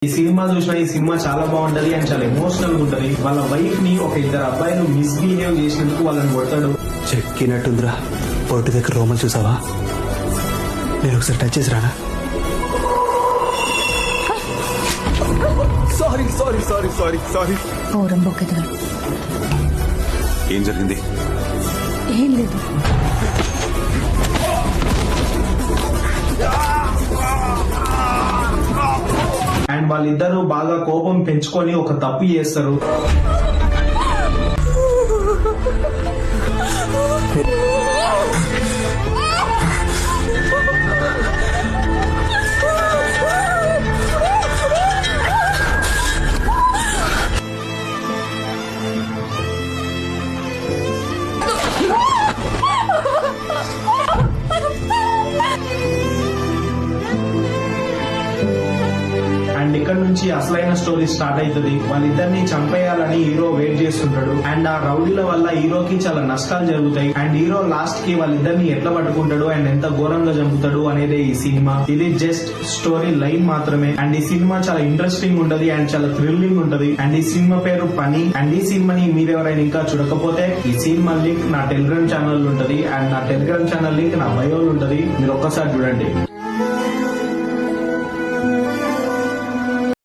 ఈ సినిమా చూసిన ఈ సినిమా చాలా బాగుంటది అండ్ చాలా ఎమోషనల్ గా ఉంటది. వాళ్ళ వైఫ్ ని ఒక ఇద్దరు అబ్బాయిలు మిస్బిహేవ్ చేసినందుకు వాళ్ళని కొడతాడు. చెక్కినట్టుందిరా. పొట్టు దగ్గర రోమలు చూసావా? నేను ఒకసారి టచ్ చేసి రానా? Sorry sorry sorry sorry sorry. పౌరం బొక్కెదగా ఏం జరిగింది? ఏం లేదు. అండ్ వాళ్ళిద్దరూ బాగా కోపం పెంచుకొని ఒక తప్పు చేస్తారు. అండ్ ఇక్కడ నుంచి అసలైన స్టోరీ స్టార్ట్ అవుతుంది. వాళ్ళిద్దరిని చంపేయాలని హీరో వెయిట్ చేస్తుంటాడు. అండ్ ఆ రౌడీల వల్ల హీరోకి చాలా నష్టాలు జరుగుతాయి. అండ్ హీరో లాస్ట్ కి వాళ్ళిద్దరిని ఎట్లా పట్టుకుంటాడు అండ్ ఎంత ఘోరంగా చంపుతాడు అనేది ఈ సినిమా. ఇది జస్ట్ స్టోరీ లైన్ మాత్రమే. అండ్ ఈ సినిమా చాలా ఇంట్రెస్టింగ్ ఉంటది అండ్ చాలా థ్రిల్లింగ్ ఉంటది. అండ్ ఈ సినిమా పేరు పని. అండ్ ఈ సినిమాని మీరెవరైనా ఇంకా చూడకపోతే ఈ సినిమా లింక్ నా టెలిగ్రామ్ ఛానల్ ఉంటది. అండ్ నా టెలిగ్రామ్ ఛానల్ లింక్ నా బయోలో ఉంటది. మీరు ఒక్కసారి చూడండి.